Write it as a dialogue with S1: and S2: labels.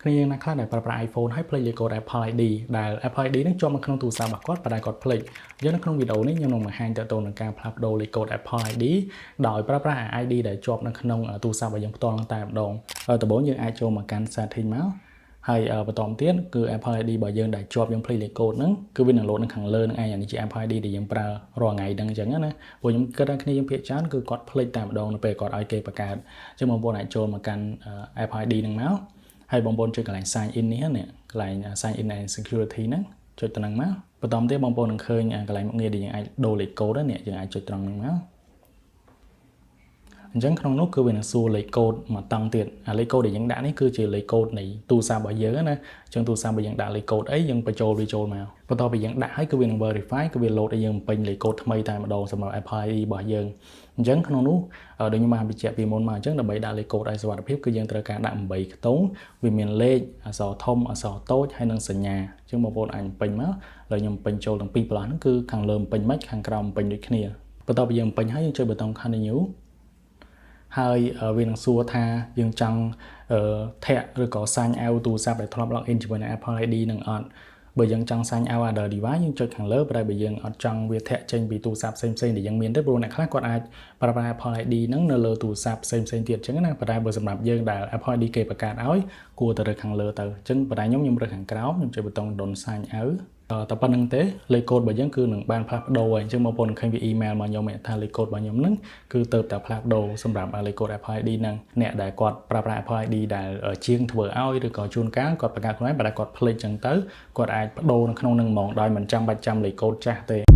S1: គ្នាណាខ្លះដែលប្រើប្រាស់ iPhone ហើយភ្លេចលេខកូដ Apple ID ដែល Apple ID នឹងជាប់នៅក្នុងទូរស័ព្ទរបស់គាត់ប៉ុន្តែគាត់ភ្លេចយើងនៅក្នុងវីដេអូនេះខ្ញុំនឹងបង្ហាញទាក់ទងនឹងការផ្លាស់ប្ដូរលេខកូដ Apple ID ដោយប្រើប្រាស់ ID ដែលជាប់នៅក្នុងទូរស័ព្ទរបស់យើងផ្ទាល់តែម្ដងដំបូងយើងអាចចូលមកកាន់ setting មកហើយបន្តទៀតគឺ Apple ID របស់យើងដែលជាប់យើងភ្លេចលេខកូដហ្នឹងគឺវានឹងលោតនៅខាងលើនឹងឯងនេះជា Apple ID ដែលយើងប្រើរាល់ថ្ងៃហ្នឹងអញ្ចឹងណាព្រោះខ្ញុំគិតថាគ្នាយើងភាគច្រើនគឺគាត់ភ្លេចតែម្ដងនៅពេលគាត់ឲ្យគេបង្កើតអញ្ចឹងបងប្អូនអាចចូលមកកាន់ Apple ID ហ្នឹងមកហើយបងប្អូនចុចកន្លែង sign in នេះកន្លែង sign in and security ហ្នឹងចុចទៅហ្នឹងមកបន្តទៀតបងប្អូននឹងឃើញកន្លែងមុខងារដែលយើងអាចដូរលេខកូដនេះយើងអាចចុចត្រង់ហ្នឹងមកអញ្ចឹងក្នុងនោះគឺវានឹងសួរលេខកូដមកតង់ទៀតលេខកូដដែលយើងដាក់នេះគឺជាលេខកូដនៃទូរស័ព្ទរបស់យើងណាអញ្ចឹងទូរស័ព្ទរបស់យើងដាក់លេខកូដអីយើងបញ្ចូលវាចូលមកបន្ទាប់ពីយើងដាក់ហើយគឺវានឹង verify គឺវា load ឲ្យយើងពេញលេខកូដថ្មីតែម្ដងសម្រាប់ Apple ID របស់យើងអញ្ចឹងក្នុងនោះដូចខ្ញុំបានបញ្ជាក់ពីមុនមកអញ្ចឹងដើម្បីដាក់លេខកូដឲ្យសុវត្ថិភាពគឺយើងត្រូវការដាក់8ខ្ទង់វាមានលេខអក្សរធំអក្សរតូចហើយនិងសញ្ញាអញ្ចឹងបងប្អូនអាចពេញមកហើយខ្ញុំពេញចូលទាំងពីរប្រឡោះហ្នឹងគឺខាងលើពេញមិនខាងក្រោមពេញដូចគ្នាបន្ទាប់ពីយើងពេញហើយយើងចុចប៊ូតុង continue ហើយវានឹងសួរថាយើងចង់ធាក់ឬក៏ sign out ទូរស័ព្ទដែលធ្លាប់ log in ជាមួយនឹង Apple ID នឹងអត់បើយើងចង់ sign out other device យើងចុចខាងលើប៉ុន្តែបើយើងអត់ចង់វាធាក់ចេញពីទូរស័ព្ទផ្សេងៗដែលយើងមានទេព្រោះអ្នកខ្លះគាត់អាចប្រើប្រាស់ Apple ID ហ្នឹងនៅលើទូរស័ព្ទផ្សេងៗទៀតអញ្ចឹងណាប៉ុន្តែបើសម្រាប់យើងដែល Apple ID គេបង្កើតឲ្យគួរតែរើសខាងលើទៅអញ្ចឹងប៉ុន្តែខ្ញុំរើសខាងក្រោមខ្ញុំចុចប៊ូតុង don't sign out តែប៉ុណ្្នឹងទេលេខកូដរបស់យើងគឺនឹងបានផ្លាស់ប្ដូរហើយអញ្ចឹងបងប្អូននឹងឃើញវា email មកខ្ញុំថាលេខកូដរបស់ខ្ញុំហ្នឹងគឺទៅតែផ្លាស់ប្ដូរសម្រាប់លេខកូដ Apple ID ហ្នឹងអ្នកដែលគាត់ប្រើប្រាស់ Apple ID ដែលជាងធ្វើឲ្យឬក៏ជួនកាលគាត់បង្កើតខ្លួនឯងប៉ុន្តែគាត់ភ្លេចអញ្ចឹងទៅគាត់អាចប្ដូរនៅក្នុងហ្នឹងហ្មងដោយមិនចាំបាច់ចាំលេខកូដចាស់ទេ